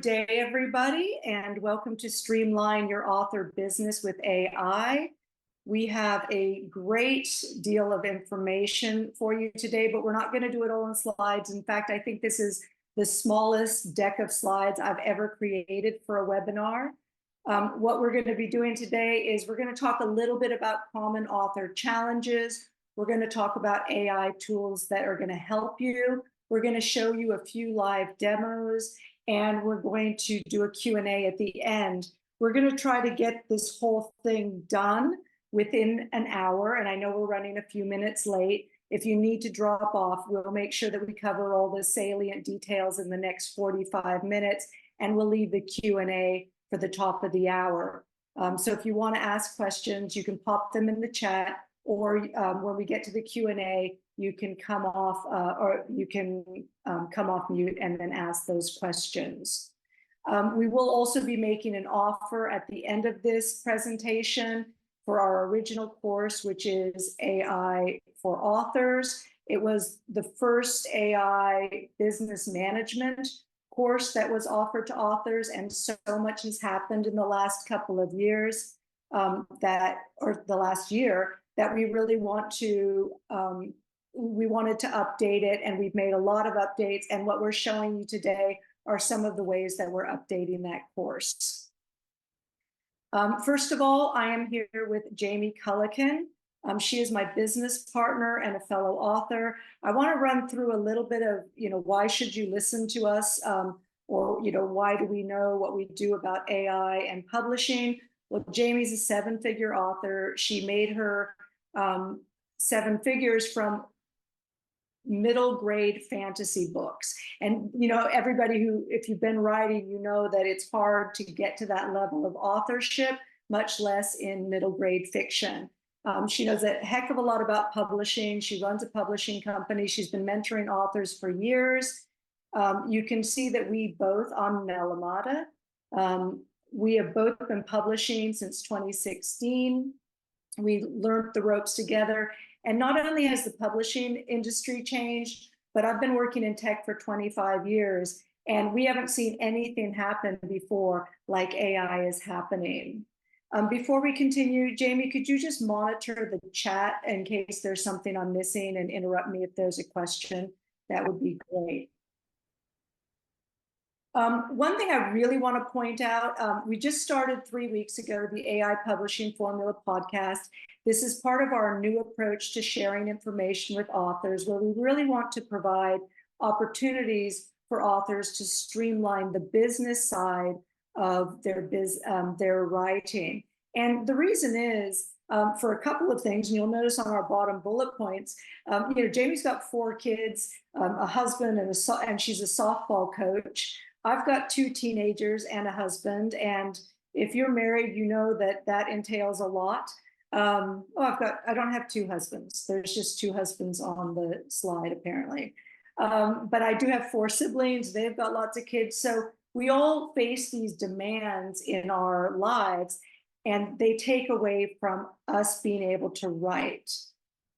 day, everybody, and welcome to Streamline Your Author Business with AI. We have a great deal of information for you today, but we're not going to do it all in slides. In fact, I think this is the smallest deck of slides I've ever created for a webinar. What we're going to be doing today is we're going to talk a little bit about common author challenges. We're going to talk about AI tools that are going to help you. We're going to show you a few live demos, and we're going to do a Q&A at the end. We're going to try to get this whole thing done within an hour, and I know we're running a few minutes late. If you need to drop off, we'll make sure that we cover all the salient details in the next 45 minutes, and we'll leave the Q&A for the top of the hour. So if you want to ask questions, you can pop them in the chat, or when we get to the Q&A, you can come off come off mute and then ask those questions. We will also be making an offer at the end of this presentation for our original course, which is AI for Authors. It was the first AI business management course that was offered to authors, and so much has happened in the last couple of years or the last year, that we really wanted to update it, and we've made a lot of updates, and what we're showing you today are some of the ways that we're updating that course. First of all, I am here with Jamie Culican. She is my business partner and a fellow author. I want to run through a little bit of, why should you listen to us, or, why do we know what we do about AI and publishing? Well, Jamie's a seven-figure author. She made her seven figures from middle grade fantasy books. And, everybody if you've been writing, you know that it's hard to get to that level of authorship, much less in middle grade fiction. She knows a heck of a lot about publishing. She runs a publishing company. She's been mentoring authors for years. You can see that we both, on Melle Melkumian, we have both been publishing since 2016. We learned the ropes together. And not only has the publishing industry changed, but I've been working in tech for 25 years, and we haven't seen anything happen before like AI is happening. Before we continue, Jamie, could you just monitor the chat in case there's something I'm missing, and interrupt me if there's a question? That would be great. One thing I really want to point out, we just started 3 weeks ago, the AI Publishing Formula podcast. This is part of our new approach to sharing information with authors, where we really want to provide opportunities for authors to streamline the business side of their writing. And the reason is for a couple of things, and you'll notice on our bottom bullet points, Jamie's got 4 kids, a husband, and she's a softball coach. I've got 2 teenagers and a husband, and if you're married, you know that entails a lot. I don't have 2 husbands. There's just 2 husbands on the slide, apparently. But I do have 4 siblings. They've got lots of kids. So we all face these demands in our lives, and they take away from us being able to write.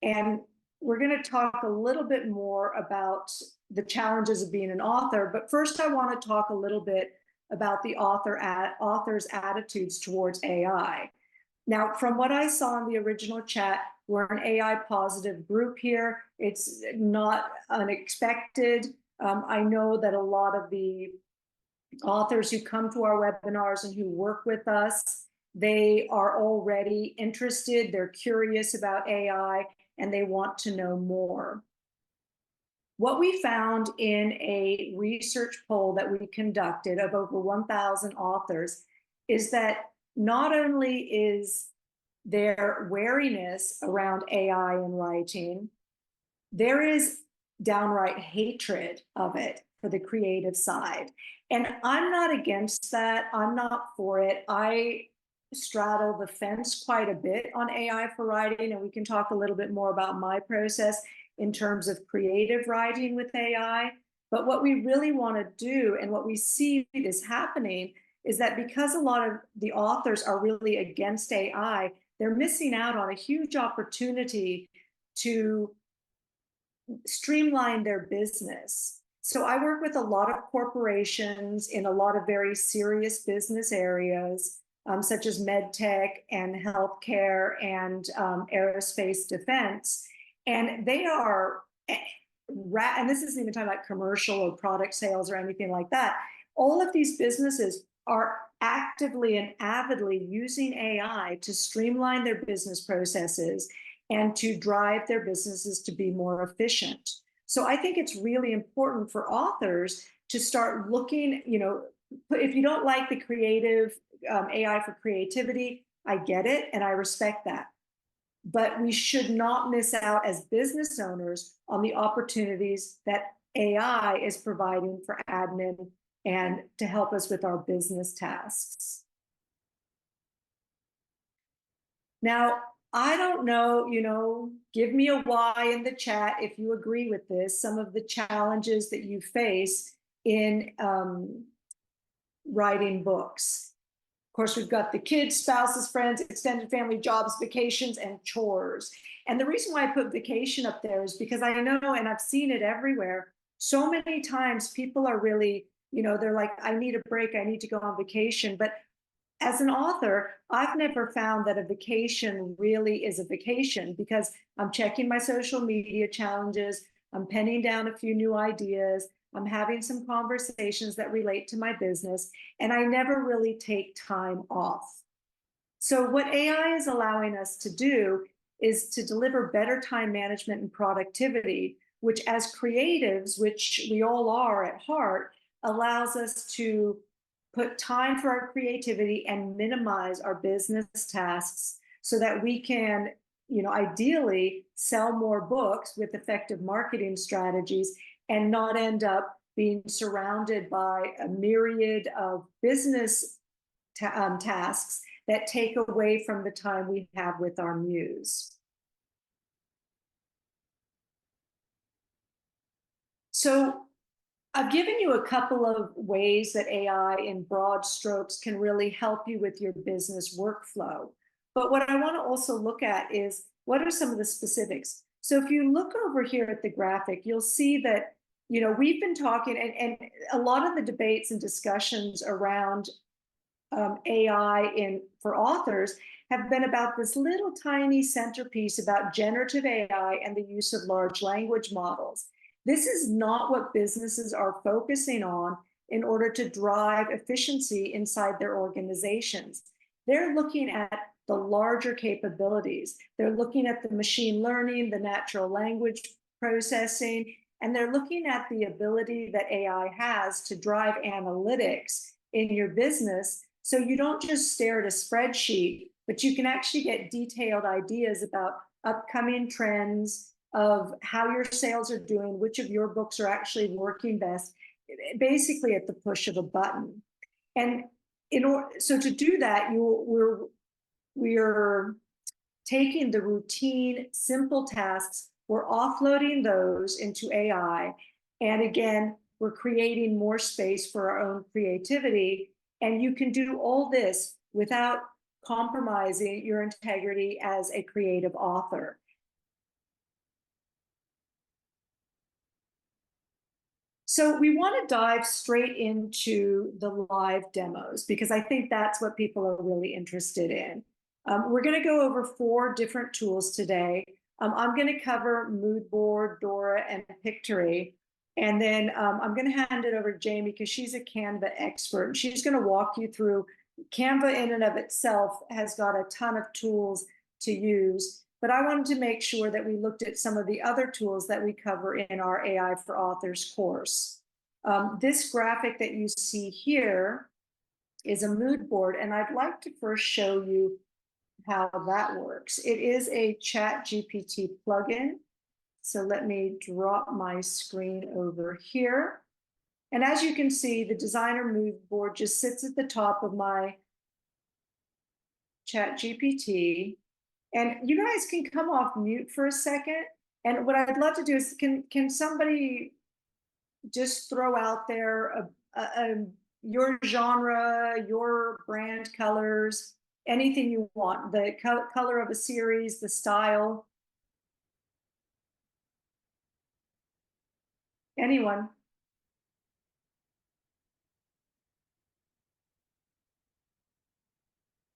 And we're going to talk a little bit more about the challenges of being an author, but first I want to talk a little bit about the author's attitudes towards AI. Now, from what I saw in the original chat, we're an AI positive group here. It's not unexpected. I know that a lot of the authors who come to our webinars and who work with us, they are already interested, they're curious about AI, and they want to know more. What we found in a research poll that we conducted of over 1,000 authors is that not only is there wariness around AI in writing, there is downright hatred of it for the creative side. And I'm not against that. I'm not for it. I straddle the fence quite a bit on AI for writing, and we can talk a little bit more about my process in terms of creative writing with AI. But what we really want to do, and what we see is happening, is that because a lot of the authors are really against AI, they're missing out on a huge opportunity to streamline their business. So I work with a lot of corporations in a lot of very serious business areas, such as med tech and healthcare and aerospace defense. And they are, and this isn't even talking about commercial or product sales or anything like that. All of these businesses are actively and avidly using AI to streamline their business processes and to drive their businesses to be more efficient. So I think it's really important for authors to start looking, if you don't like the creative AI for creativity, I get it and I respect that. But we should not miss out as business owners on the opportunities that AI is providing for admin and to help us with our business tasks. Now, I don't know, give me a why in the chat if you agree with this, some of the challenges that you face in writing books. Of course, we've got the kids, spouses, friends, extended family, jobs, vacations, and chores. And the reason why I put vacation up there is because I know, and I've seen it everywhere, so many times people are really, they're like, I need a break, I need to go on vacation. But as an author, I've never found that a vacation really is a vacation because I'm checking my social media challenges, I'm penning down a few new ideas, I'm having some conversations that relate to my business, and I never really take time off. So what AI is allowing us to do is to deliver better time management and productivity, which as creatives, which we all are at heart, allows us to put time for our creativity and minimize our business tasks so that we can, ideally sell more books with effective marketing strategies and not end up being surrounded by a myriad of business tasks that take away from the time we have with our muse. So I've given you a couple of ways that AI in broad strokes can really help you with your business workflow. But what I want to also look at is what are some of the specifics? So if you look over here at the graphic, you'll see that, we've been talking, and a lot of the debates and discussions around AI for authors have been about this little tiny centerpiece about generative AI and the use of large language models. This is not what businesses are focusing on in order to drive efficiency inside their organizations. They're looking at the larger capabilities. They're looking at the machine learning, the natural language processing, and they're looking at the ability that AI has to drive analytics in your business so you don't just stare at a spreadsheet, but you can actually get detailed ideas about upcoming trends, of how your sales are doing, which of your books are actually working best, basically at the push of a button. And so to do that, we're taking the routine, simple tasks, we're offloading those into AI, and again, we're creating more space for our own creativity. And you can do all this without compromising your integrity as a creative author. So we want to dive straight into the live demos because I think that's what people are really interested in. We're going to go over 4 different tools today. I'm going to cover Moodboard, Dora, and Pictory. And then I'm going to hand it over to Jamie because she's a Canva expert. And she's going to walk you through. Canva in and of itself has got a ton of tools to use. But I wanted to make sure that we looked at some of the other tools that we cover in our AI for Authors course. This graphic that you see here is a mood board, and I'd like to first show you how that works. It is a ChatGPT plugin. So let me drop my screen over here. And as you can see, the designer mood board just sits at the top of my ChatGPT. And you guys can come off mute for a second. And what I'd love to do is, can somebody just throw out there your genre, your brand colors, anything you want, the color of a series, the style. Anyone?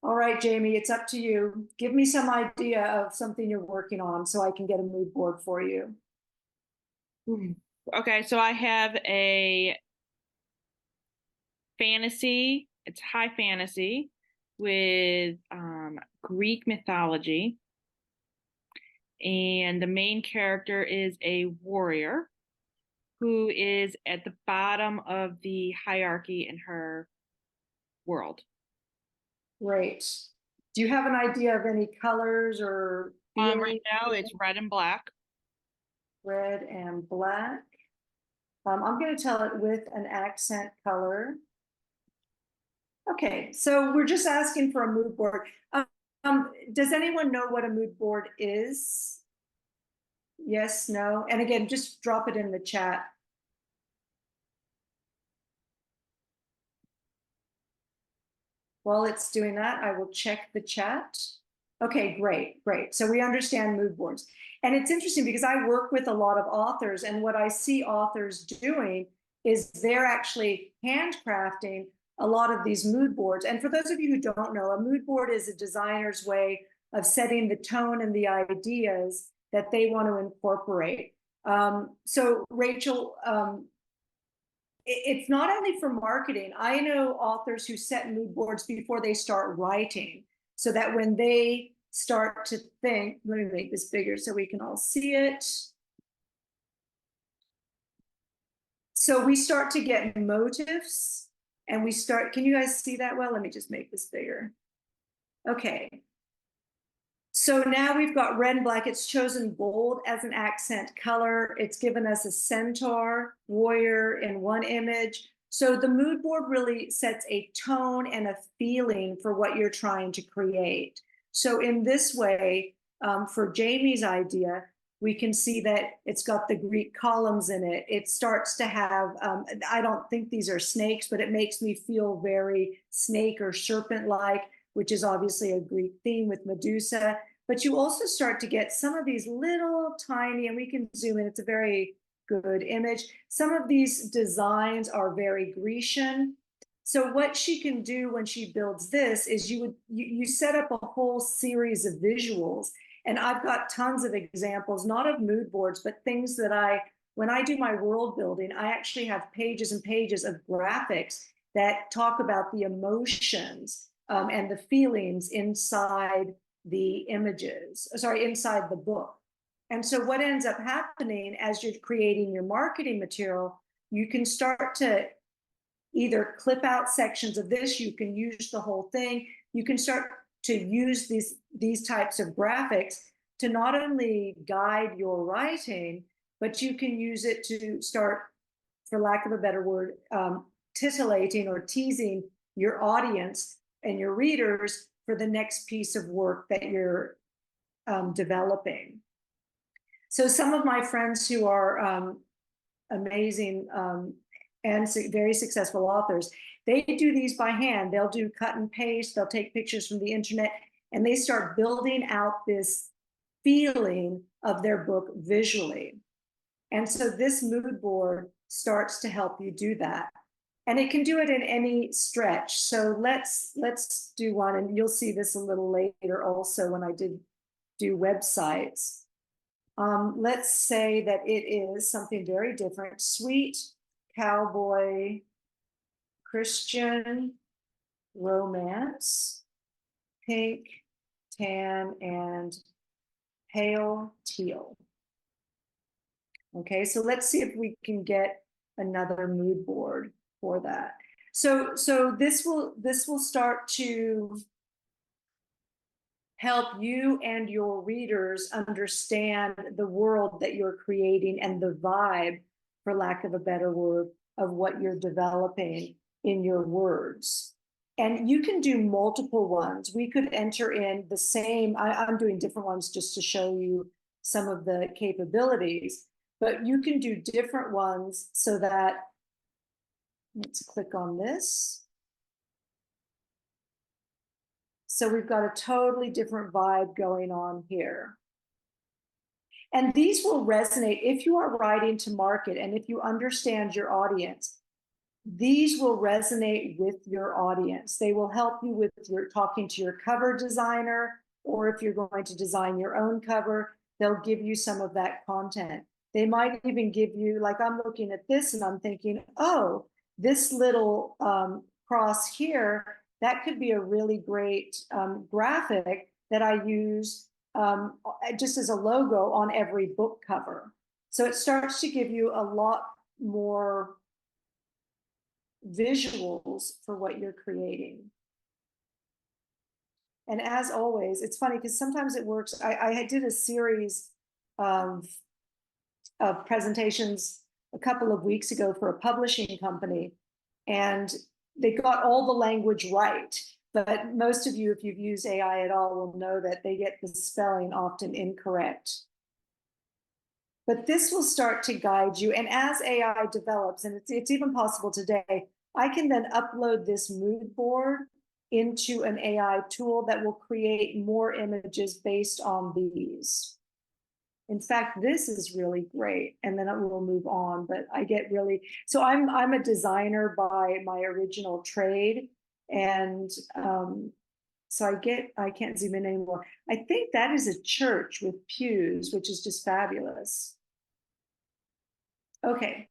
All right, Jamie, it's up to you. Give me some idea of something you're working on so I can get a mood board for you. Okay, so I have a fantasy, it's high fantasy with Greek mythology. And the main character is a warrior who is at the bottom of the hierarchy in her world. Great. Do you have an idea of any colors or Right feeling? now it's red and black. Red and black. I'm going to tell it with an accent color. Okay, so we're just asking for a mood board. Does anyone know what a mood board is? Yes, no? And again, just drop it in the chat. While it's doing that, I will check the chat. Okay, great, great. So we understand mood boards. And it's interesting because I work with a lot of authors, and what I see authors doing is they're actually handcrafting a lot of these mood boards. And for those of you who don't know, a mood board is a designer's way of setting the tone and the ideas that they want to incorporate. So Rachel, it's not only for marketing. I know authors who set mood boards before they start writing, so that when they start to think, let me make this bigger so we can all see it. So we start to get motives and we start, can you guys see that well? Let me just make this bigger. Okay. So now we've got red and black. It's chosen bold as an accent color. It's given us a centaur, warrior in one image. So the mood board really sets a tone and a feeling for what you're trying to create. So in this way, for Jamie's idea, we can see that it's got the Greek columns in it. It starts to have, I don't think these are snakes, but it makes me feel very snake or serpent-like, which is obviously a Greek theme with Medusa. But you also start to get some of these little tiny, and we can zoom in, it's a very good image. Some of these designs are very Grecian. So what she can do when she builds this is you set up a whole series of visuals. And I've got tons of examples, not of mood boards, but things that when I do my world building, I actually have pages and pages of graphics that talk about the emotions and the feelings inside the images, sorry, inside the book. And so what ends up happening as you're creating your marketing material, you can start to either clip out sections of this, you can use the whole thing, you can start to use these types of graphics to not only guide your writing, but you can use it to start, for lack of a better word, titillating or teasing your audience and your readers for the next piece of work that you're developing. So some of my friends who are amazing and very successful authors, they do these by hand. They'll do cut and paste, they'll take pictures from the internet, and they start building out this feeling of their book visually. And so this mood board starts to help you do that. And it can do it in any stretch. So let's do one, and you'll see this a little later also when I do websites. Let's say that it is something very different. Sweet cowboy Christian romance, pink, tan, and pale teal. Okay, so let's see if we can get another mood board for that. So this will start to help you and your readers understand the world that you're creating and the vibe, for lack of a better word, of what you're developing in your words. And you can do multiple ones. We could enter in the same, I'm doing different ones just to show you some of the capabilities, but you can do different ones so that, let's click on this. So we've got a totally different vibe going on here. And these will resonate if you are writing to market and if you understand your audience. these will resonate with your audience. They will help you with your talking to your cover designer, or if you're going to design your own cover, they'll give you some of that content. They might even give you, like I'm looking at this and I'm thinking, oh, this little cross here, that could be a really great graphic that I use just as a logo on every book cover. So it starts to give you a lot more visuals for what you're creating. And as always, it's funny because sometimes it works. I did a series of, presentations a couple of weeks ago for a publishing company, and they got all the language right. But most of you, if you've used AI at all, will know that they get the spelling often incorrect. But this will start to guide you. And as AI develops, and it's even possible today, I can then upload this mood board into an AI tool that will create more images based on these. In fact, this is really great. And then we'll move on, but I get really, so I'm a designer by my original trade. And so I can't zoom in anymore. I think that is a church with pews, which is just fabulous. Okay,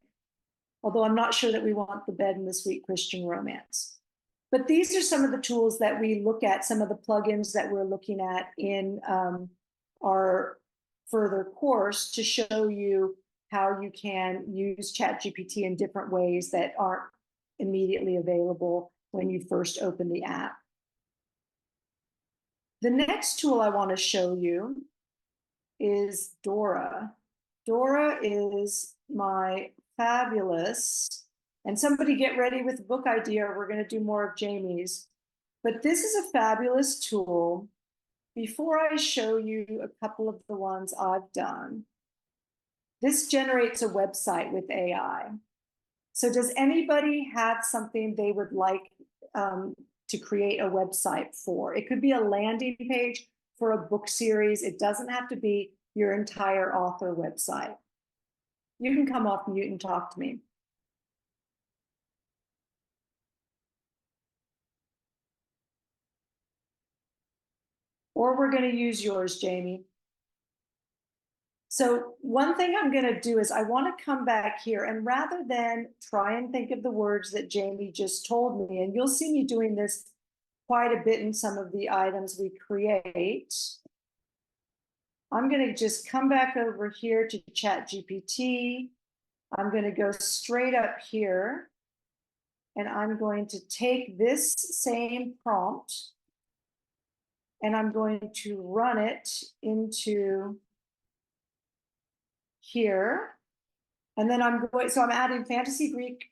although I'm not sure that we want the bed in the sweet Christian romance. But these are some of the tools that we look at, some of the plugins that we're looking at in our further course to show you how you can use ChatGPT in different ways that aren't immediately available when you first open the app. The next tool I want to show you is Dora. Dora is my fabulous, and somebody get ready with a book idea, or we're going to do more of Jamie's. But this is a fabulous tool. Before I show you a couple of the ones I've done, this generates a website with AI. So does anybody have something they would like to create a website for? It could be a landing page for a book series. It doesn't have to be your entire author website. You can come off mute and talk to me. Or we're going to use yours, Jamie. So one thing I'm going to do is I want to come back here, and rather than try and think of the words that Jamie just told me, and you'll see me doing this quite a bit in some of the items we create, I'm going to just come back over here to ChatGPT. I'm going to go straight up here, and I'm going to take this same prompt, and I'm going to run it into here. And then I'm adding fantasy Greek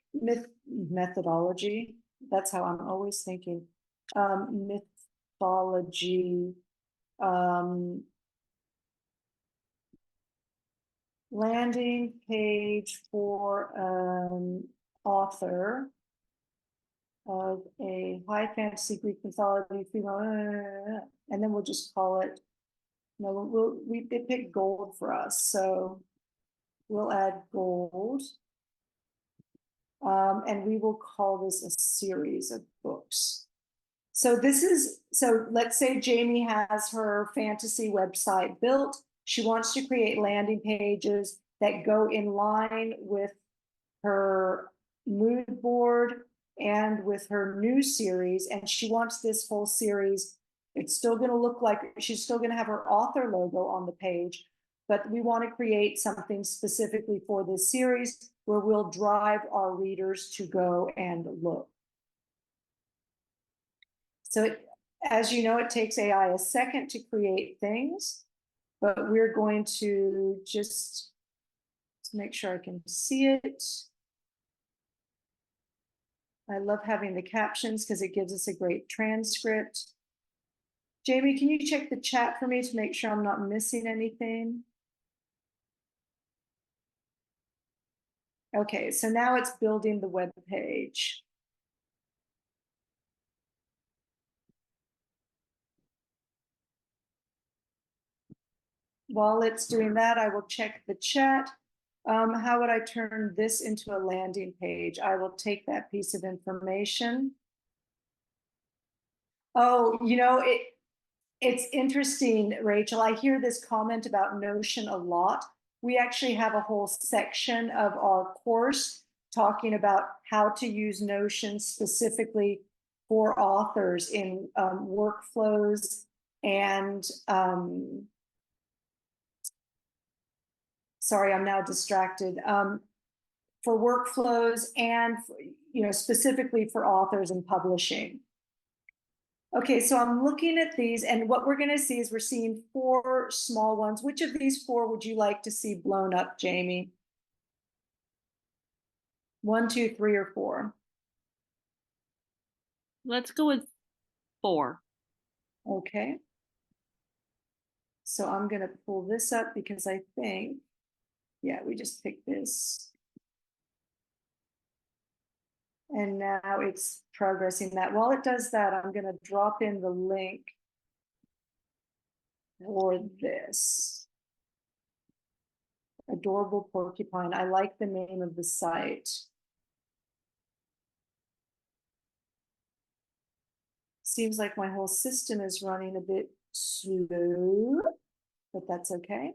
methodology. That's how I'm always thinking. Mythology, landing page for an author of a high fantasy Greek mythology female, and then we'll just call it, we picked gold for us, so we'll add gold. And we will call this a series of books. So let's say Jamie has her fantasy website built. She wants to create landing pages that go in line with her mood board and with her new series. And she wants this whole series, it's still going to look like, she's still going to have her author logo on the page, but we want to create something specifically for this series where we'll drive our readers to go and look. So as you know, it takes AI a second to create things, but we're going to just make sure I can see it. I love having the captions because it gives us a great transcript. Jamie, can you check the chat for me to make sure I'm not missing anything? Okay, so now it's building the web page. While it's doing that, I will check the chat. How would I turn this into a landing page? I will take that piece of information. Oh, it's interesting, Rachel. I hear this comment about Notion a lot. We actually have a whole section of our course talking about how to use Notion specifically for authors in workflows and sorry, I'm now distracted. For workflows and specifically for authors and publishing. Okay, so I'm looking at these, and what we're going to see is we're seeing 4 small ones. Which of these 4 would you like to see blown up, Jamie? 1, 2, 3, or 4? Let's go with 4. Okay. So I'm going to pull this up because I think, yeah, we just picked this. And now it's progressing that. While it does that, I'm going to drop in the link for this. Adorable Porcupine. I like the name of the site. Seems like my whole system is running a bit slow, but that's okay.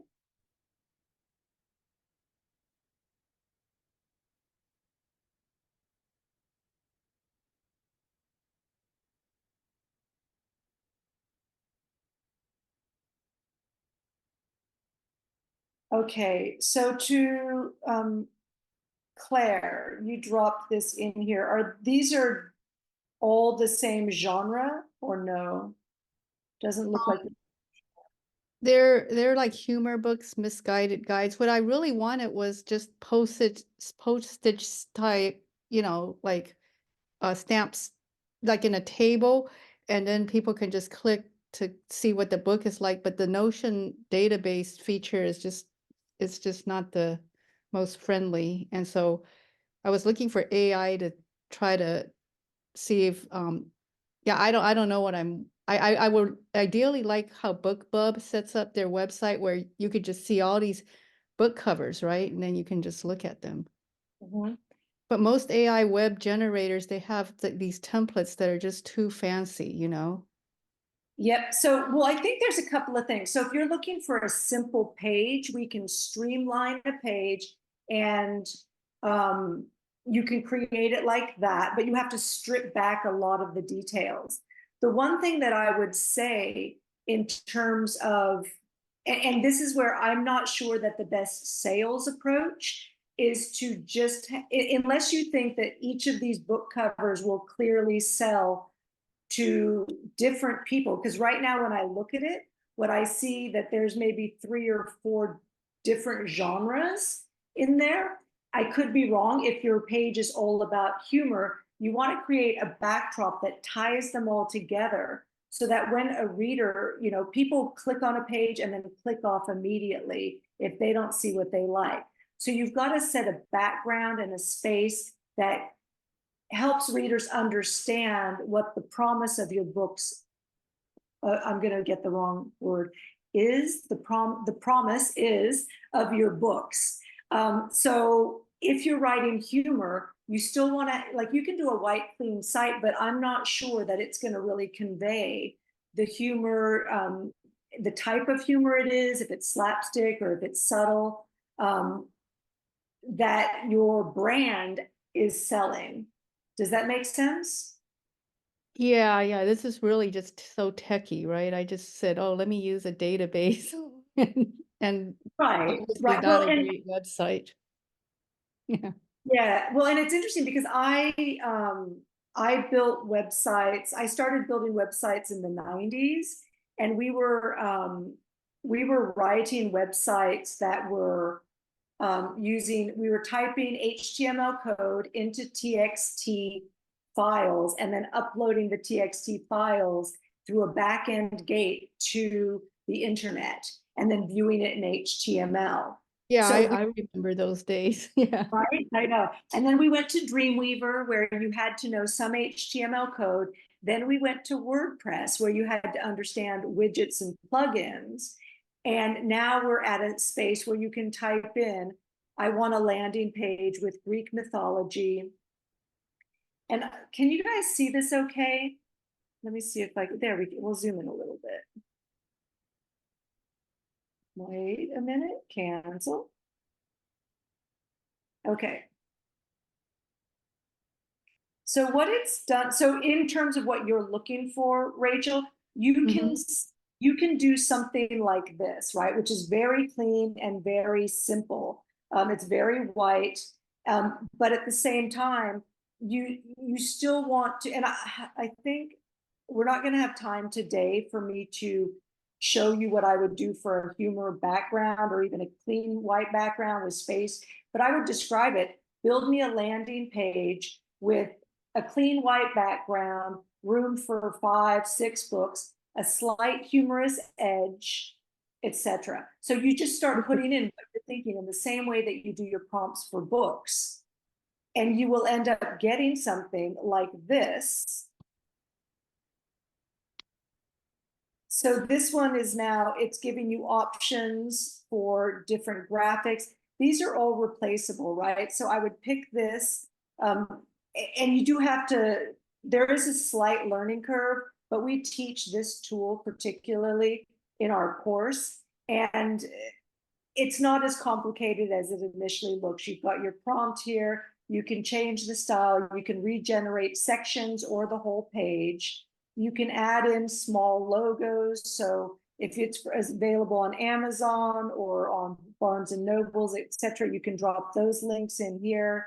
Okay, so to Claire, you dropped this in here. These are all the same genre or no? Doesn't look like. They're like humor books, misguided guides. What I really wanted was just postage type, like stamps, like in a table, and then people can just click to see what the book is like. But the Notion database feature is it's just not the most friendly. And so I was looking for AI to try to see if yeah, I don't know what I would ideally like how BookBub sets up their website where you could just see all these book covers, right? And then you can just look at them. Mhm. But most AI web generators, they have these templates that are just too fancy, Yep. So, well, I think there's a couple of things. So if you're looking for a simple page, we can streamline a page and you can create it like that, but you have to strip back a lot of the details. The one thing that I would say in terms of, and this is where I'm not sure that the best sales approach is to just, unless you think that each of these book covers will clearly sell to different people, because right now when I look at it, what I see that there's maybe 3 or 4 different genres in there. I could be wrong. If your page is all about humor, you want to create a backdrop that ties them all together so that when a reader, people click on a page and then click off immediately if they don't see what they like. So you've got to set a background and a space that helps readers understand what the promise of your books, I'm going to get the wrong word, is the promise is of your books. So if you're writing humor, you still want to, like, you can do a white clean site, but I'm not sure that it's going to really convey the humor, the type of humor it is, if it's slapstick or if it's subtle, that your brand is selling. Does that make sense? Yeah, this is really just so techy, right? I just said, oh, let me use a database and Right, obviously right. not Well, a and great website. Yeah. yeah, well, and it's interesting because I built websites. I started building websites in the 90s, and we were writing websites that were we were typing HTML code into TXT files and then uploading the TXT files through a back-end gate to the internet and then viewing it in HTML. Yeah, So I remember those days. Yeah. right, I know. And then we went to Dreamweaver where you had to know some HTML code. Then we went to WordPress where you had to understand widgets and plugins. And now we're at a space where you can type in I want a landing page with Greek mythology. And can you guys see this okay? Let me see if there we go. We'll zoom in a little bit. Wait a minute, cancel. Okay. So what it's done, so in terms of what you're looking for, Rachel, you can do something like this, right? Which is very clean and very simple. It's very white, but at the same time, you still want to, and I think we're not going to have time today for me to show you what I would do for a humor background or even a clean white background with space, but I would describe it. Build me a landing page with a clean white background, room for 5, 6 books, a slight humorous edge, etc. So you just start putting in what you're thinking in the same way that you do your prompts for books. And you will end up getting something like this. So this one is now, it's giving you options for different graphics. These are all replaceable, right? So I would pick this, and you do have to, there is a slight learning curve, but we teach this tool particularly in our course, and it's not as complicated as it initially looks. You've got your prompt here, you can change the style, you can regenerate sections or the whole page. You can add in small logos. So if it's available on Amazon or on Barnes and Nobles, etc., you can drop those links in here.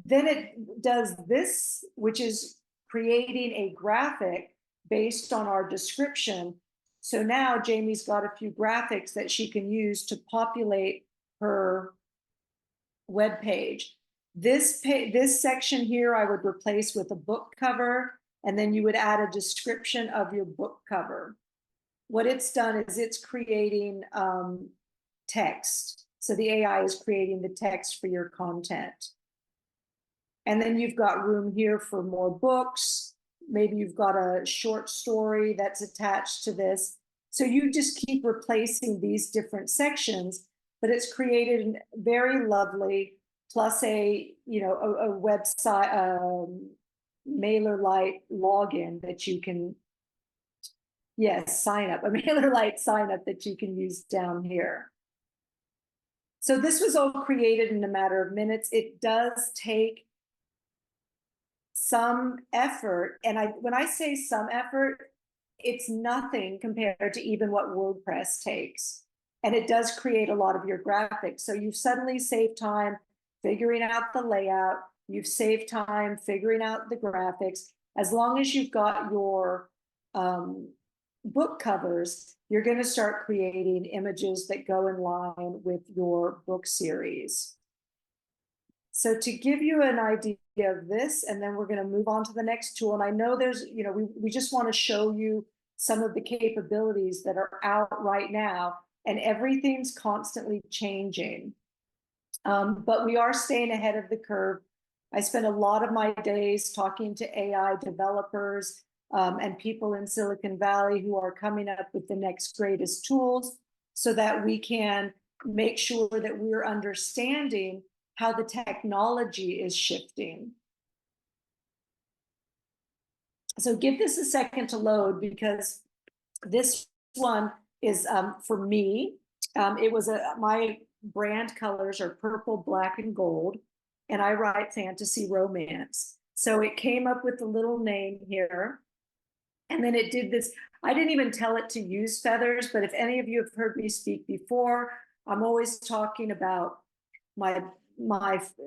Then it does this, which is creating a graphic based on our description. So now Jamie's got a few graphics that she can use to populate her web page. This section here I would replace with a book cover, and then you would add a description of your book cover. What it's done is it's creating text. So the AI is creating the text for your content. And then you've got room here for more books. Maybe you've got a short story that's attached to this. So you just keep replacing these different sections, but it's created very lovely, plus a website, MailerLite login that you can, yes, sign up, a MailerLite sign up that you can use down here. So this was all created in a matter of minutes. It does take some effort, and when I say some effort, it's nothing compared to even what WordPress takes. And it does create a lot of your graphics. So you've suddenly saved time figuring out the layout, you've saved time figuring out the graphics. As long as you've got your book covers, you're going to start creating images that go in line with your book series. So to give you an idea of this, and then we're going to move on to the next tool. And I know there's, we just want to show you some of the capabilities that are out right now, and everything's constantly changing. But we are staying ahead of the curve. I spend a lot of my days talking to AI developers and people in Silicon Valley who are coming up with the next greatest tools so that we can make sure that we're understanding how the technology is shifting. So give this a second to load, because this one is for me. It was my brand colors are purple, black, and gold, and I write fantasy romance. So it came up with the little name here, and then it did this. I didn't even tell it to use feathers, but if any of you have heard me speak before, I'm always talking about my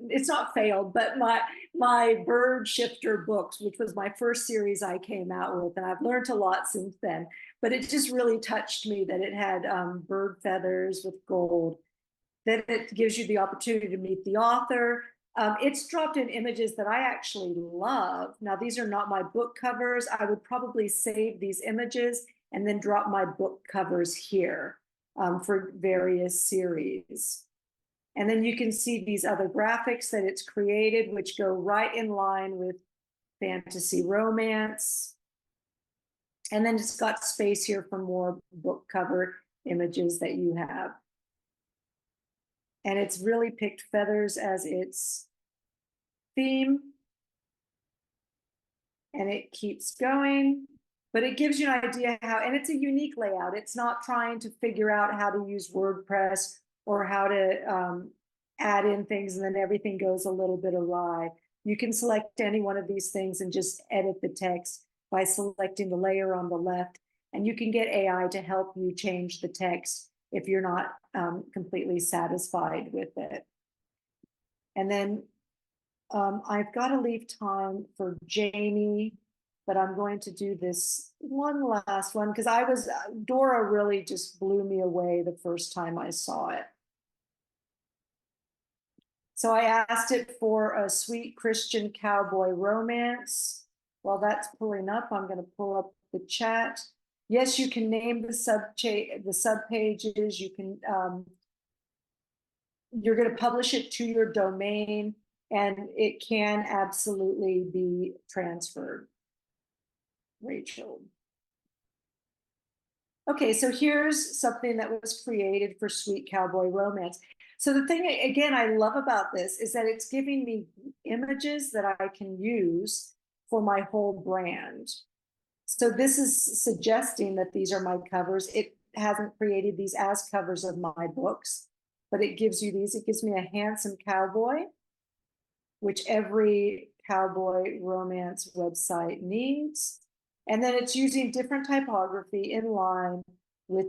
it's not failed, but my bird shifter books, which was my first series I came out with, and I've learned a lot since then. But it just really touched me that it had bird feathers with gold. That it gives you the opportunity to meet the author. It's dropped in images that I actually love. Now, these are not my book covers. I would probably save these images and then drop my book covers here for various series. And then you can see these other graphics that it's created, which go right in line with fantasy romance. And then it's got space here for more book cover images that you have. And it's really picked feathers as its theme. And it keeps going, but it gives you an idea how, and it's a unique layout. It's not trying to figure out how to use WordPress or how to add in things and then everything goes a little bit awry. You can select any one of these things and just edit the text by selecting the layer on the left, and you can get AI to help you change the text if you're not completely satisfied with it. And then I've got to leave time for Jamie, but I'm going to do this one last one because Dora really just blew me away the first time I saw it. So I asked it for a sweet Christian cowboy romance. While that's pulling up, I'm going to pull up the chat. Yes, you can name the subpages. You can, you're going to publish it to your domain, and it can absolutely be transferred. Rachel. Okay, so here's something that was created for Sweet Cowboy Romance. So the thing, again, I love about this is that it's giving me images that I can use for my whole brand. So this is suggesting that these are my covers. It hasn't created these as covers of my books, but it gives you these. It gives me a handsome cowboy, which every cowboy romance website needs. And then it's using different typography in line with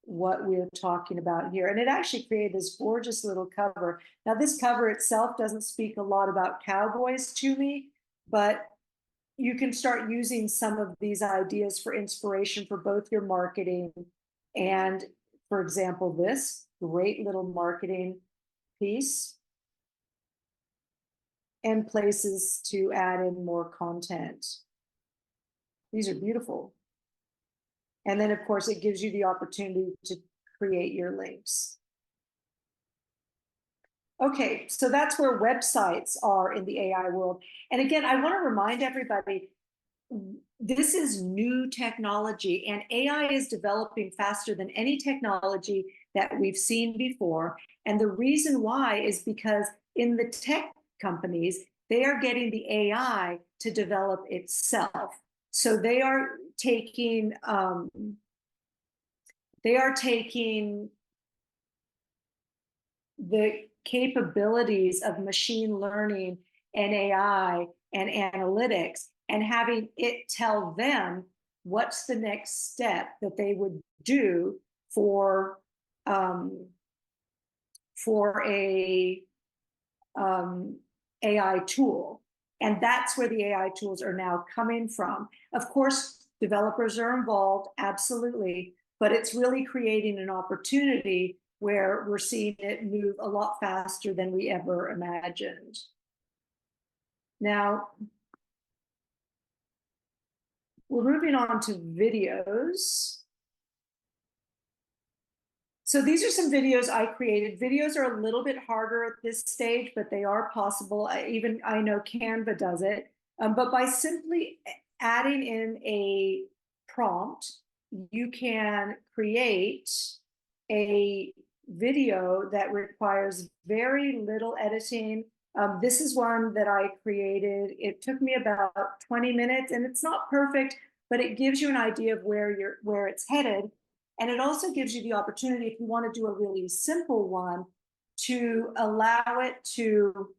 what we're talking about here. And it actually created this gorgeous little cover. Now, this cover itself doesn't speak a lot about cowboys to me, but you can start using some of these ideas for inspiration for both your marketing and, for example, this great little marketing piece, and places to add in more content. These are beautiful. And then, of course, it gives you the opportunity to create your links. Okay, so that's where websites are in the AI world. And again, I want to remind everybody, this is new technology, and AI is developing faster than any technology that we've seen before. And the reason why is because in the tech companies, they are getting the AI to develop itself. So they are taking the capabilities of machine learning and AI and analytics and having it tell them what's the next step that they would do for a AI tool. And that's where the AI tools are now coming from. Of course, developers are involved, absolutely, but it's really creating an opportunity where we're seeing it move a lot faster than we ever imagined. Now, we're moving on to videos. So these are some videos I created. Videos are a little bit harder at this stage, but they are possible. I know Canva does it. But by simply adding in a prompt, you can create a video that requires very little editing. This is one that I created. It took me about 20 minutes, and it's not perfect, but it gives you an idea of where it's headed. And it also gives you the opportunity, if you want to do a really simple one, to allow it to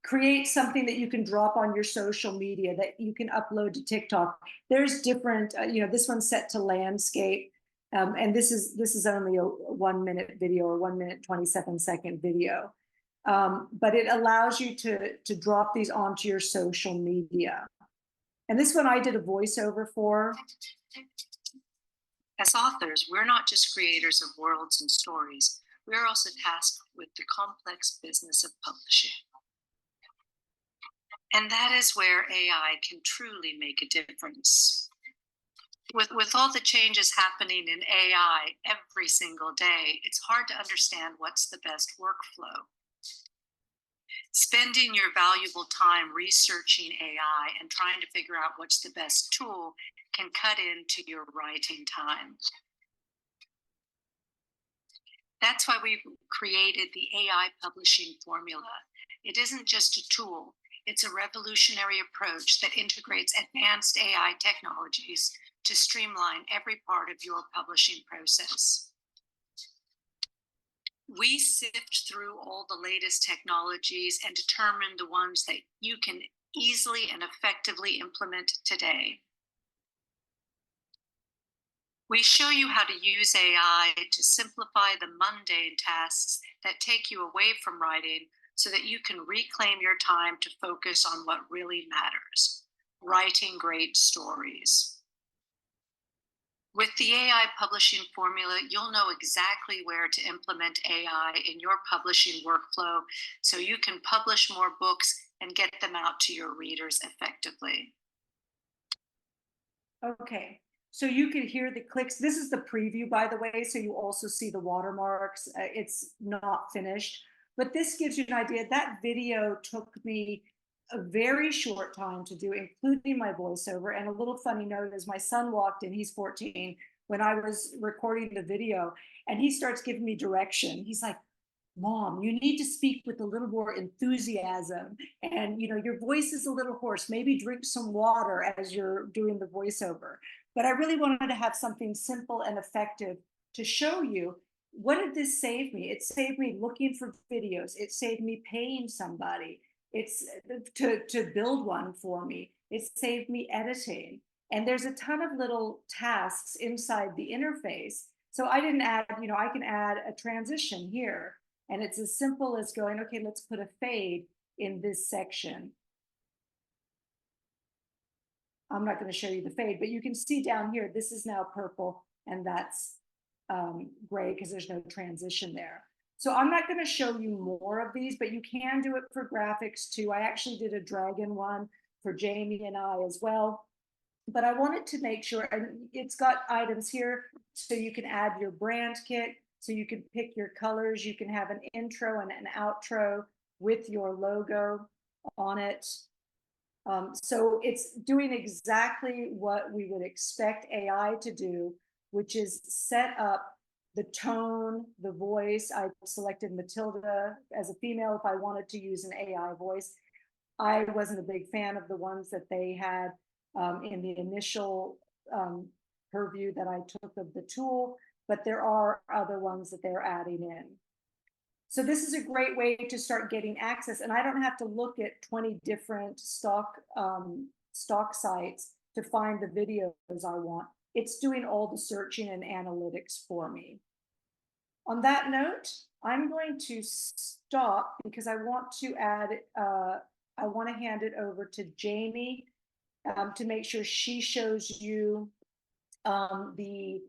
create something that you can drop on your social media, that you can upload to TikTok. There's different, this one's set to landscape. And this is only a 1 minute video or 1 minute, 27-second video. But it allows you to drop these onto your social media. And this one I did a voiceover for. As authors, we're not just creators of worlds and stories. We are also tasked with the complex business of publishing. And that is where AI can truly make a difference. With all the changes happening in AI every single day, it's hard to understand what's the best workflow. Spending your valuable time researching AI and trying to figure out what's the best tool can cut into your writing time. That's why we created the AI publishing formula. It isn't just a tool, it's a revolutionary approach that integrates advanced AI technologies to streamline every part of your publishing process. We sift through all the latest technologies and determine the ones that you can easily and effectively implement today. We show you how to use AI to simplify the mundane tasks that take you away from writing so that you can reclaim your time to focus on what really matters, writing great stories. With the AI publishing formula, you'll know exactly where to implement AI in your publishing workflow so you can publish more books and get them out to your readers effectively. Okay, so you can hear the clicks. This is the preview, by the way, so you also see the watermarks. It's not finished, but this gives you an idea. That video took me a very short time to do, including my voiceover. And a little funny note is my son walked in, he's 14, when I was recording the video, and he starts giving me direction. He's like, Mom, you need to speak with a little more enthusiasm. And, you know, your voice is a little hoarse. Maybe drink some water as you're doing the voiceover. But I really wanted to have something simple and effective to show you. What did this save me? It saved me looking for videos. It saved me paying somebody. It's to build one for me. It saved me editing. And there's a ton of little tasks inside the interface. So I didn't add, you know, I can add a transition here. And it's as simple as going, okay, let's put a fade in this section. I'm not going to show you the fade, but you can see down here, this is now purple and that's gray because there's no transition there. So I'm not going to show you more of these, but you can do it for graphics too. I actually did a dragon one for Jamie and I as well. But I wanted to make sure, and it's got items here, so you can add your brand kit, so you can pick your colors, you can have an intro and an outro with your logo on it. So it's doing exactly what we would expect AI to do, which is set up the tone, the voice. I selected Matilda as a female if I wanted to use an AI voice. I wasn't a big fan of the ones that they had in the initial purview that I took of the tool, but there are other ones that they're adding in. So this is a great way to start getting access, and I don't have to look at 20 different stock sites to find the videos I want. It's doing all the searching and analytics for me. On that note, I'm going to stop because I want to add, I want to hand it over to Jamie to make sure she shows you the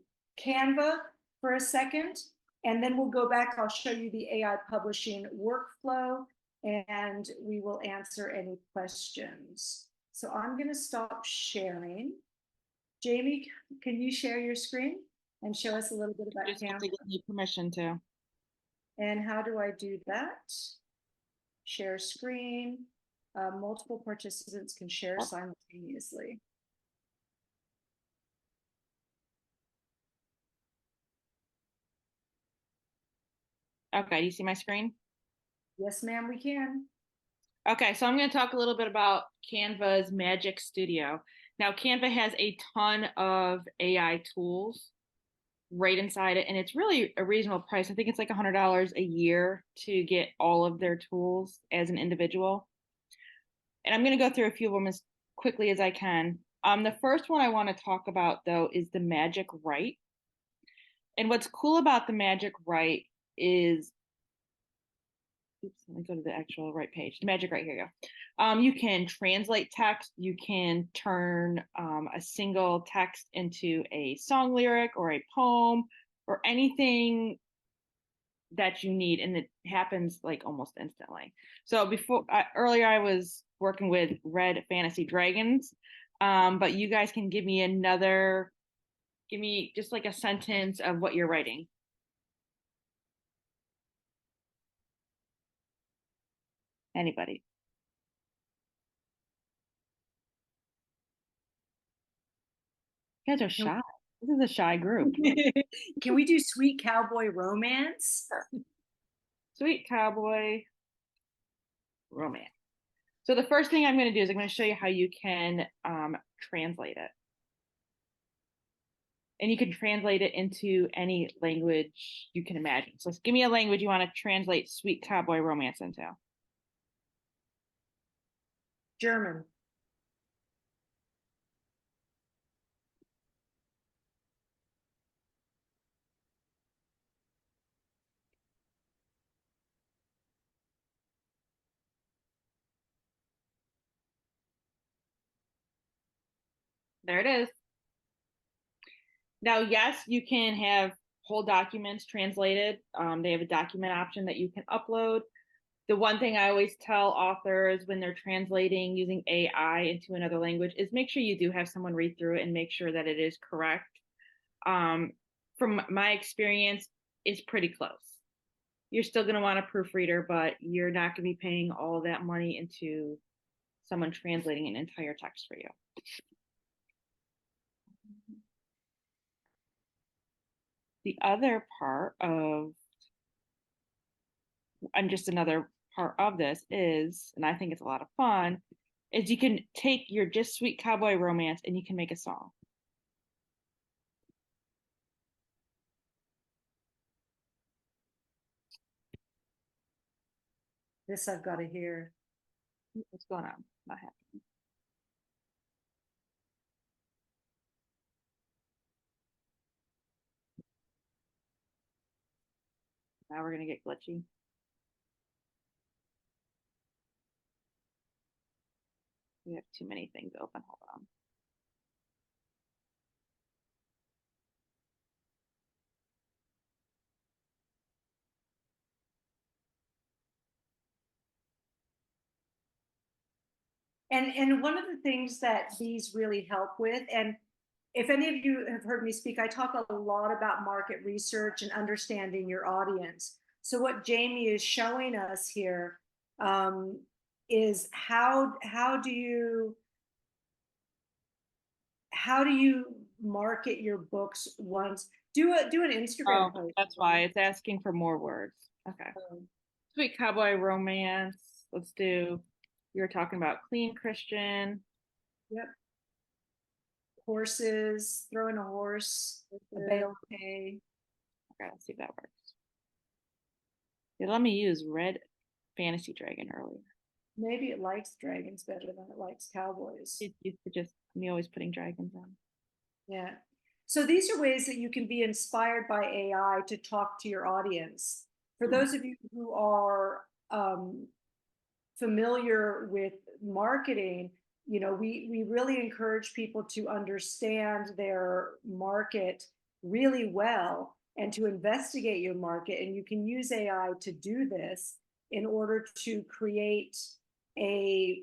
Canva for a second, and then we'll go back. I'll show you the AI publishing workflow, and we will answer any questions. So I'm going to stop sharing. Jamie, can you share your screen and show us a little bit about Just have to Canva? give me permission to. And how do I do that? Share screen. Multiple participants can share simultaneously. Okay, do you see my screen? Yes, ma'am, we can. Okay, so I'm going to talk a little bit about Canva's Magic Studio. Now, Canva has a ton of AI tools right inside it, and it's really a reasonable price. I think it's like $100 a year to get all of their tools as an individual. And I'm going to go through a few of them as quickly as I can. The first one I want to talk about, though, is the Magic Write. And what's cool about the Magic Write is, oops, let me go to the actual right page. The Magic Write, here you go. You can translate text. You can turn a single text into a song lyric or a poem or anything that you need, and it happens like almost instantly. So before earlier I was working with Red Fantasy Dragons, but you guys can give me just like a sentence of what you're writing. Anybody? You guys are shy. This is a shy group. Can we do sweet cowboy romance? Sweet cowboy romance. So the first thing I'm going to do is I'm going to show you how you can translate it. And you can translate it into any language you can imagine. So give me a language you want to translate sweet cowboy romance into. German. There it is. Now, yes, you can have whole documents translated. They have a document option that you can upload. The one thing I always tell authors when they're translating using AI into another language is make sure you do have someone read through it and make sure that it is correct. From my experience, it's pretty close. You're still going to want a proofreader, but you're not going to be paying all that money into someone translating an entire text for you. The other part of, and just another part of this is, and I think it's a lot of fun, is you can take your just sweet cowboy romance and you can make a song. This I've got to hear. What's going on? Not happening. Now we're going to get glitchy. We have too many things open. Hold on. And one of the things that these really help with, and if any of you have heard me speak, I talk a lot about market research and understanding your audience. So what Jamie is showing us here is how do you market your books once? Do an Instagram post. That's why it's asking for more words. Okay. Sweet cowboy romance. Let's do. We were talking about clean Christian. Yep. Horses. Throw in a horse. A bale hay. Okay, let's see if that works. It let me use red fantasy dragon earlier. Maybe it likes dragons better than it likes cowboys. It used to just me always putting dragons on. Yeah. So these are ways that you can be inspired by AI to talk to your audience. For those of you who are familiar with marketing, you know, we really encourage people to understand their market really well and to investigate your market. And you can use AI to do this in order to create a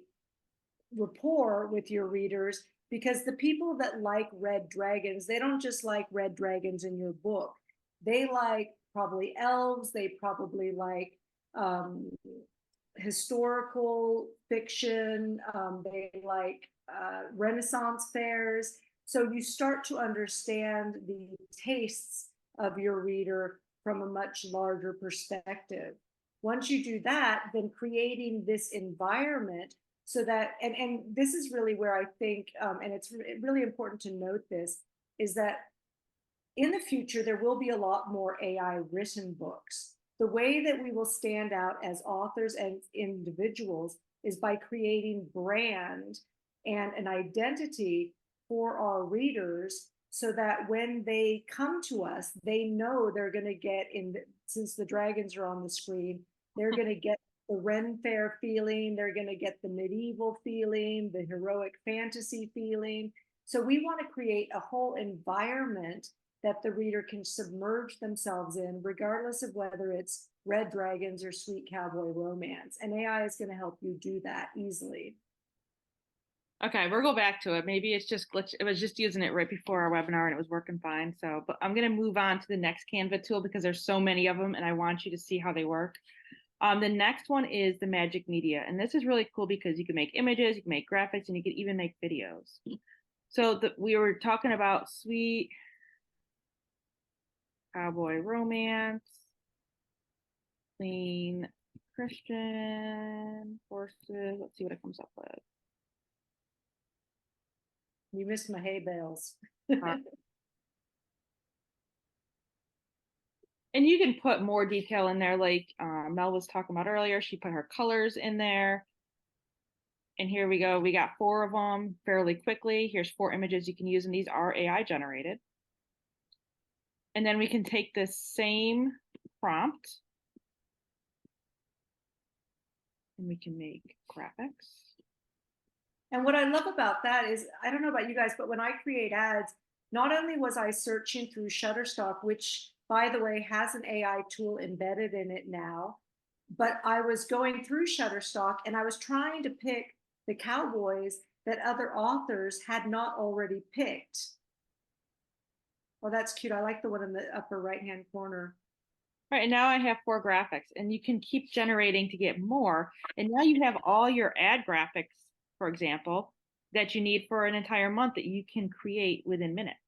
rapport with your readers, because the people that like red dragons, they don't just like red dragons in your book. They like probably elves. They probably like historical fiction. They like Renaissance fairs. So you start to understand the tastes of your reader from a much larger perspective. Once you do that, then creating this environment so that, and this is really where I think, and it's really important to note this, is that in the future, there will be a lot more AI written books. The way that we will stand out as authors and individuals is by creating brand and an identity for our readers, so that when they come to us, they know they're going to get since the dragons are on the screen, they're going to get the Ren Fair feeling, they're going to get the medieval feeling, the heroic fantasy feeling. So we want to create a whole environment that the reader can submerge themselves in, regardless of whether it's red dragons or sweet cowboy romance. And AI is going to help you do that easily. Okay, we'll go back to it. Maybe it's just glitch. It was just using it right before our webinar and it was working fine. So, but I'm going to move on to the next Canva tool because there's so many of them and I want you to see how they work. The next one is the Magic Media. And this is really cool because you can make images, you can make graphics, and you can even make videos. So we were talking about sweet cowboy romance, clean Christian horses. Let's see what it comes up with. You missed my hay bales. And you can put more detail in there, like Mel was talking about earlier. She put her colors in there. And here we go. We got 4 of them fairly quickly. Here's 4 images you can use, and these are AI generated. And then we can take this same prompt and we can make graphics. And what I love about that is, I don't know about you guys, but when I create ads, not only was I searching through Shutterstock, which by the way has an AI tool embedded in it now, but I was going through Shutterstock and I was trying to pick the cowboys that other authors had not already picked. Oh, that's cute. I like the one in the upper right-hand corner. All right, and now I have 4 graphics, and you can keep generating to get more. And now you have all your ad graphics, for example, that you need for an entire month that you can create within minutes.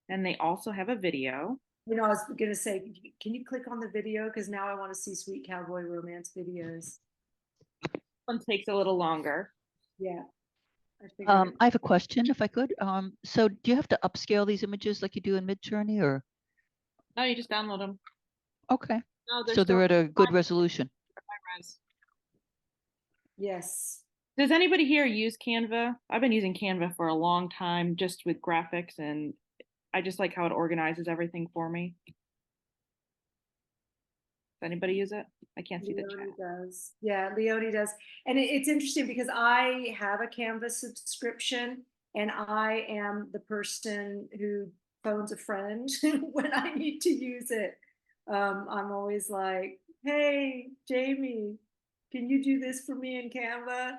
And they also have a video. You know, I was going to say, can you click on the video? Because now I want to see sweet cowboy romance videos. One takes a little longer. Yeah. I have a question, if I could. So do you have to upscale these images like you do in Midjourney, or? No, you just download them. Okay. No, So they're at a good resolution. Yes. Does anybody here use Canva? I've been using Canva for a long time, just with graphics, and I just like how it organizes everything for me. Does anybody use it? I can't see the chat. Does. Yeah, Leonie does. And it's interesting because I have a Canva subscription and I am the person who phones a friend when I need to use it. I'm always like, hey, Jamie, can you do this for me in Canva?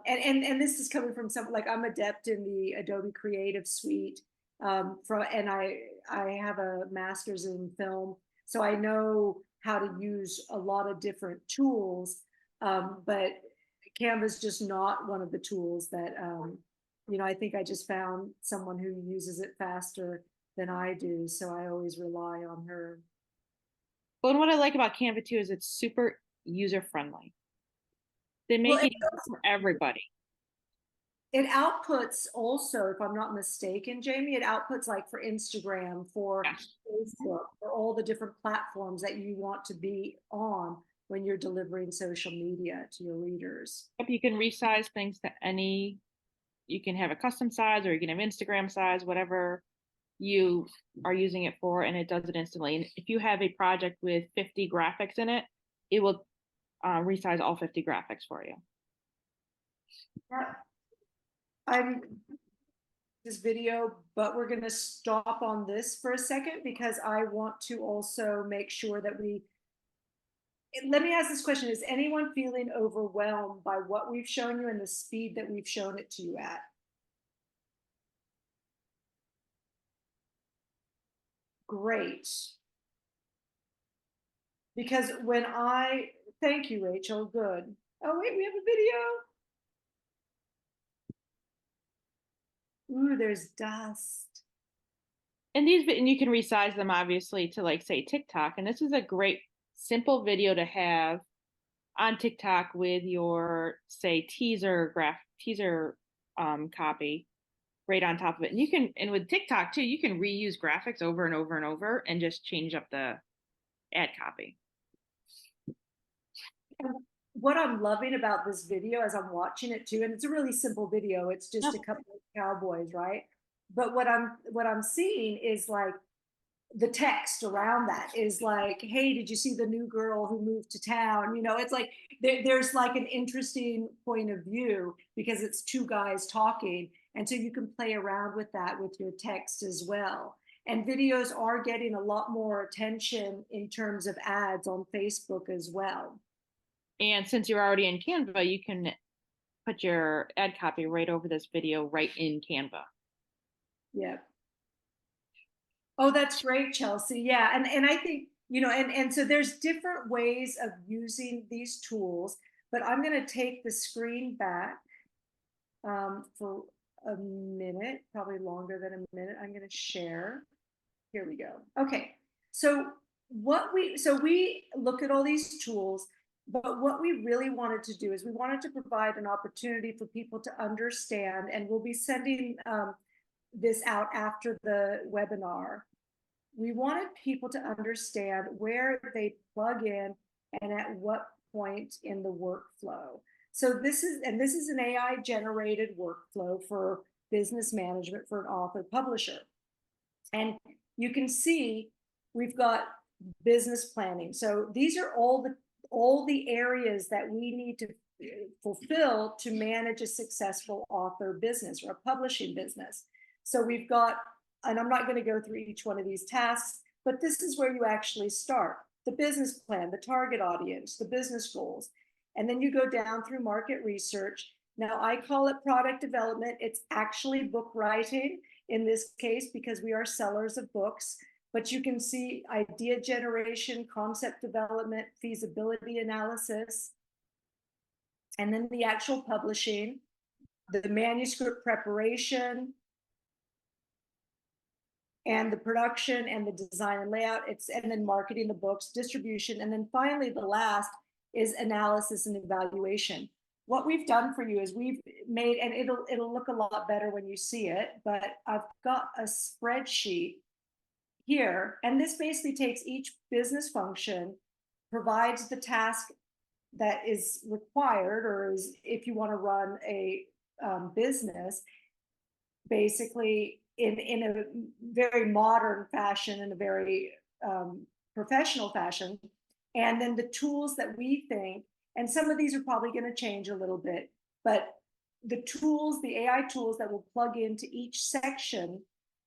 And this is coming from some, like, I'm adept in the Adobe Creative Suite. And I have a master's in film, so I know how to use a lot of different tools, but Canva is just not one of the tools that, you know, I think I just found someone who uses it faster than I do, so I always rely on her. Well, and what I like about Canva too is it's super user friendly. They make it easy for everybody. It outputs also, if I'm not mistaken, Jamie, it outputs like for Instagram, for Facebook, for all the different platforms that you want to be on when you're delivering social media to your readers. You can resize things to any, you can have a custom size, or you can have Instagram size, whatever you are using it for, and it does it instantly. And if you have a project with 50 graphics in it, it will resize all 50 graphics for you. Yeah. I'm this video, but we're going to stop on this for a second because I want to also make sure that let me ask this question. Is anyone feeling overwhelmed by what we've shown you and the speed that we've shown it to you at? Great. Because thank you, Rachel, good. Oh, wait, we have a video. Ooh, there's dust. And you can resize them obviously to, like, say, TikTok. And this is a great simple video to have on TikTok with your, say, teaser copy right on top of it. And you can, and with TikTok too, you can reuse graphics over and over and over and just change up the ad copy. What I'm loving about this video as I'm watching it too, and it's a really simple video, it's just a couple of cowboys, right? But what I'm seeing is like the text around that is like, hey, did you see the new girl who moved to town? You know, it's like there's like an interesting point of view because it's 2 guys talking, and so you can play around with that with your text as well. And videos are getting a lot more attention in terms of ads on Facebook as well. And since you're already in Canva, you can put your ad copy right over this video right in Canva. Yeah. Oh, that's great, Chelsea. Yeah. And I think, you know, and so there's different ways of using these tools, but I'm going to take the screen back for a minute, probably longer than a minute. I'm going to share. here we go. Okay, so we look at all these tools, but what we really wanted to do is we wanted to provide an opportunity for people to understand, and we'll be sending this out after the webinar. We wanted people to understand where they plug in and at what point in the workflow. So this is an AI generated workflow for business management for an author publisher. And you can see we've got business planning. So these are all the areas that we need to fulfill to manage a successful author business or a publishing business. So we've got, and I'm not going to go through each one of these tasks, but this is where you actually start. The business plan, the target audience, the business goals. And then you go down through market research. Now I call it product development. It's actually book writing in this case because we are sellers of books. But you can see idea generation, concept development, feasibility analysis, and then the actual publishing, the manuscript preparation, and the production and the design and layout, and then marketing the books, distribution, and then finally the last is analysis and evaluation. What we've done for you is we've made, and it'll look a lot better when you see it, but I've got a spreadsheet here, and this basically takes each business function, provides the task that is required, or is if you want to run a business, basically in a very modern fashion, in a very professional fashion, and then the tools that we think, and some of these are probably going to change a little bit, but the tools, the AI tools that will plug into each section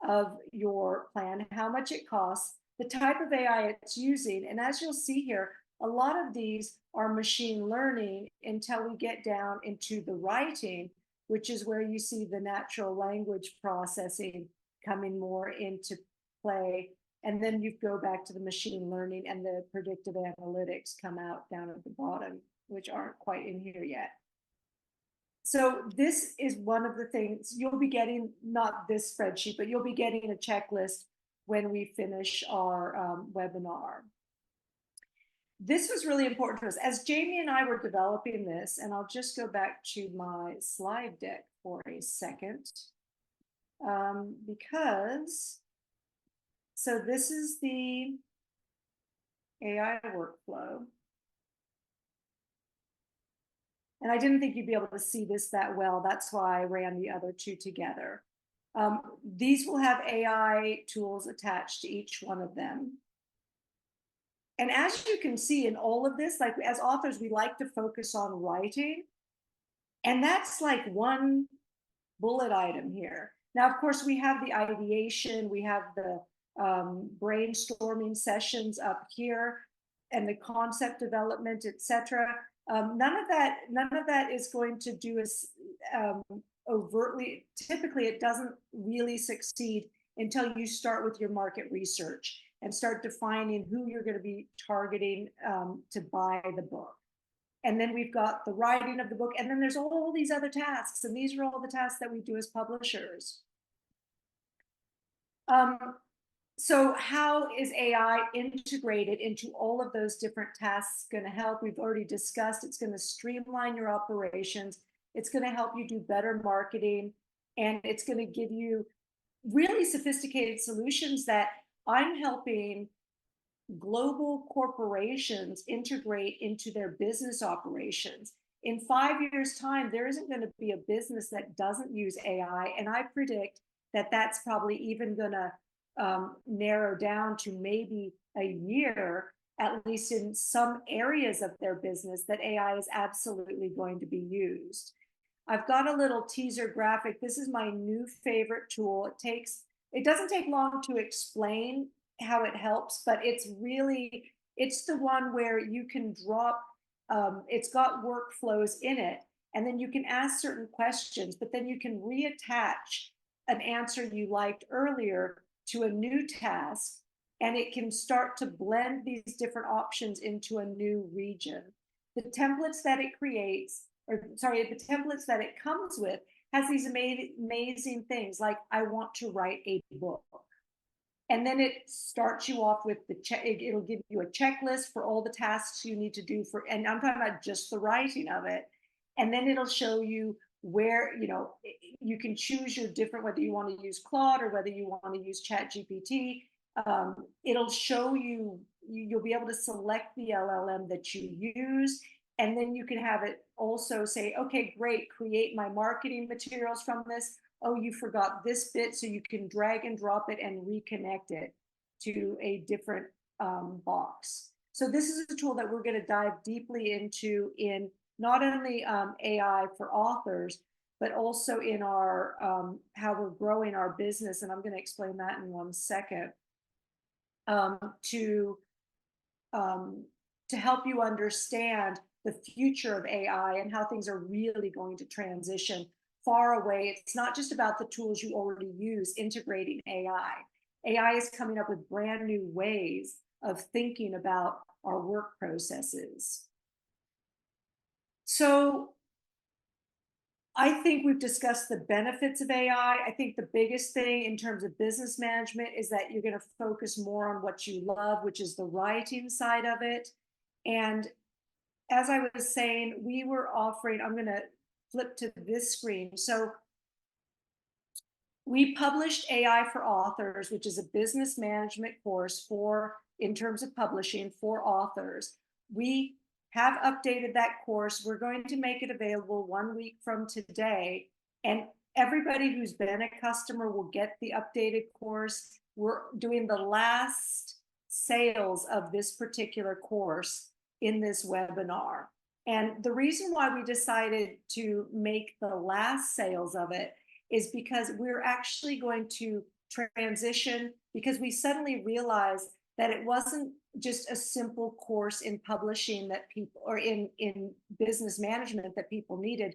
of your plan, how much it costs, the type of AI it's using. And as you'll see here, a lot of these are machine learning until we get down into the writing, which is where you see the natural language processing coming more into play. And then you go back to the machine learning, and the predictive analytics come out down at the bottom, which aren't quite in here yet. So this is one of the things you'll be getting, not this spreadsheet, but you'll be getting a checklist when we finish our webinar. This was really important to us. As Jamie and I were developing this, and I'll just go back to my slide deck for a second, because, so this is the AI workflow. And I didn't think you'd be able to see this that well. That's why I ran the other two together. These will have AI tools attached to each one of them. And as you can see in all of this, like as authors, we like to focus on writing. And that's like one bullet item here. Now, of course, we have the ideation, we have the brainstorming sessions up here, and the concept development, etc. None of that is going to do us overtly. Typically, it doesn't really succeed until you start with your market research and start defining who you're going to be targeting to buy the book. And then we've got the writing of the book, and then there's all these other tasks, and these are all the tasks that we do as publishers. So how is AI integrated into all of those different tasks going to help? We've already discussed it's going to streamline your operations. It's going to help you do better marketing, and it's going to give you really sophisticated solutions that I'm helping global corporations integrate into their business operations. In 5 years' time, there isn't going to be a business that doesn't use AI, and I predict that that's probably even going to narrow down to maybe a year, at least in some areas of their business, that AI is absolutely going to be used. I've got a little teaser graphic. This is my new favorite tool. It doesn't take long to explain how it helps, but it's the one where you can drop, it's got workflows in it, and then you can ask certain questions, but then you can reattach an answer you liked earlier to a new task, and it can start to blend these different options into a new region. The templates that it creates, the templates that it comes with has these amazing things like, I want to write a book. And then it starts you off with it'll give you a checklist for all the tasks you need to do and I'm talking about just the writing of it. And then it'll show you where, you can choose your different, whether you want to use Claude or whether you want to use Chat GPT. It'll show you, you'll be able to select the LLM that you use. And then you can have it also say, okay, great, create my marketing materials from this. Oh, you forgot this bit, so you can drag and drop it and reconnect it to a different box. So this is a tool that we're going to dive deeply into in not only AI for authors, but also in our how we're growing our business. And I'm going to explain that in 1 second. To help you understand the future of AI and how things are really going to transition far away. It's not just about the tools you already use integrating AI. AI is coming up with brand new ways of thinking about our work processes. So I think we've discussed the benefits of AI. I think the biggest thing in terms of business management is that you're going to focus more on what you love, which is the writing side of it. And as I was saying, we were offering, I'm going to flip to this screen. So we published AI for Authors, which is a business management course in terms of publishing for authors. We have updated that course. We're going to make it available 1 week from today. And everybody who's been a customer will get the updated course. We're doing the last sales of this particular course in this webinar. And the reason why we decided to make the last sales of it is because we're actually going to transition, because we suddenly realized that it wasn't just a simple course in publishing that people, or in business management that people needed.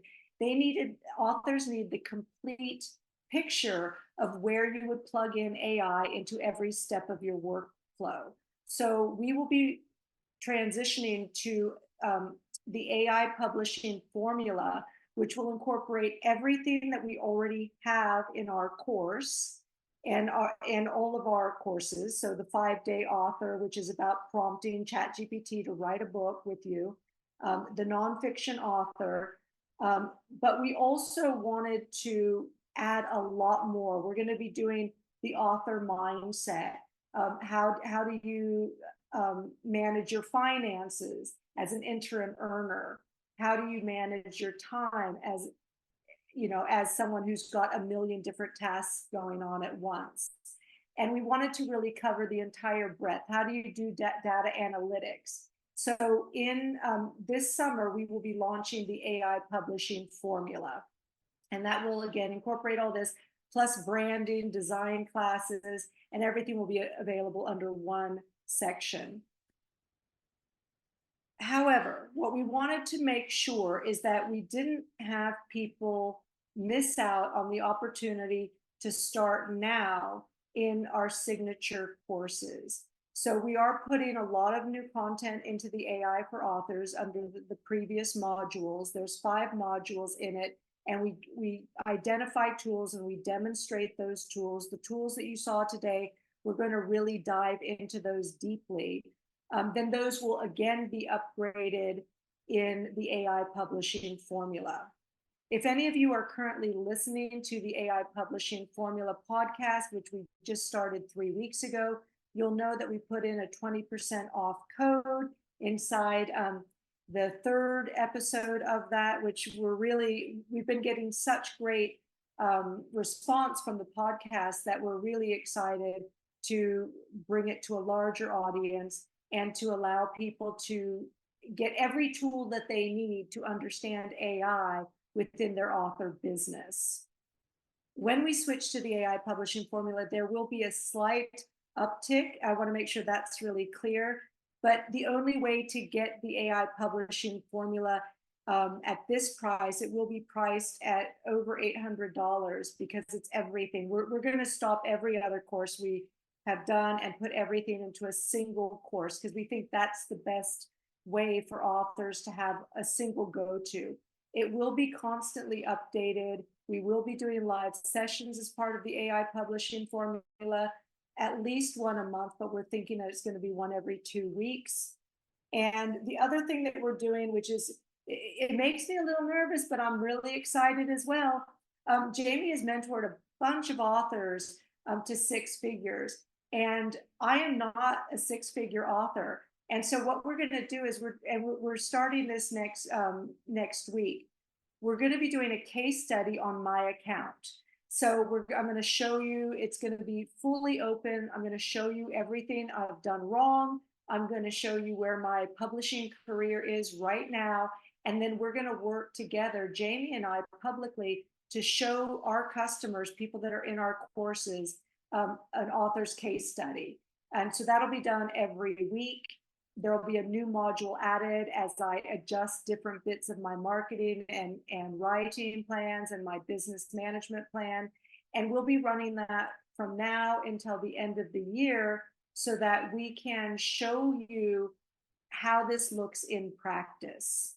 Authors need the complete picture of where you would plug in AI into every step of your workflow. So we will be transitioning to the AI publishing formula, which will incorporate everything that we already have in our course and all of our courses. So the 5-day author, which is about prompting ChatGPT to write a book with you, the nonfiction author, but we also wanted to add a lot more. We're going to be doing the author mindset. How do you manage your finances as an interim earner? How do you manage your time as someone who's got a million different tasks going on at once? And we wanted to really cover the entire breadth. How do you do data analytics? So in this summer, we will be launching the AI publishing formula. And that will, again, incorporate all this, plus branding, design classes, and everything will be available under one section. However, what we wanted to make sure is that we didn't have people miss out on the opportunity to start now in our signature courses. So we are putting a lot of new content into the AI for Authors under the previous modules. There's 5 modules in it, and we identify tools and we demonstrate those tools. The tools that you saw today, we're going to really dive into those deeply. Then those will again be upgraded in the AI publishing formula. If any of you are currently listening to the AI publishing formula podcast, which we just started 3 weeks ago, you'll know that we put in a 20% off code inside the 3rd episode of that, which we've been getting such great response from the podcast that we're really excited to bring it to a larger audience and to allow people to get every tool that they need to understand AI within their author business. When we switch to the AI publishing formula, there will be a slight uptick. I want to make sure that's really clear. But the only way to get the AI publishing formula at this price, it will be priced at over $800 because it's everything. We're going to stop every other course we have done and put everything into a single course because we think that's the best way for authors to have a single go-to. It will be constantly updated. We will be doing live sessions as part of the AI publishing formula. at least one a month, but we're thinking that it's going to be one every 2 weeks. And the other thing that we're doing, which is, it makes me a little nervous, but I'm really excited as well. Jamie has mentored a bunch of authors to 6 figures, and I am not a 6-figure author. And so what we're going to do is we're starting this next week. We're going to be doing a case study on my account. So I'm going to show you, it's going to be fully open. I'm going to show you everything I've done wrong. I'm going to show you where my publishing career is right now. And then we're going to work together, Jamie and I, publicly, to show our customers, people that are in our courses, an author's case study. And so that'll be done every week. There will be a new module added as I adjust different bits of my marketing and writing plans and my business management plan. And we'll be running that from now until the end of the year so that we can show you how this looks in practice.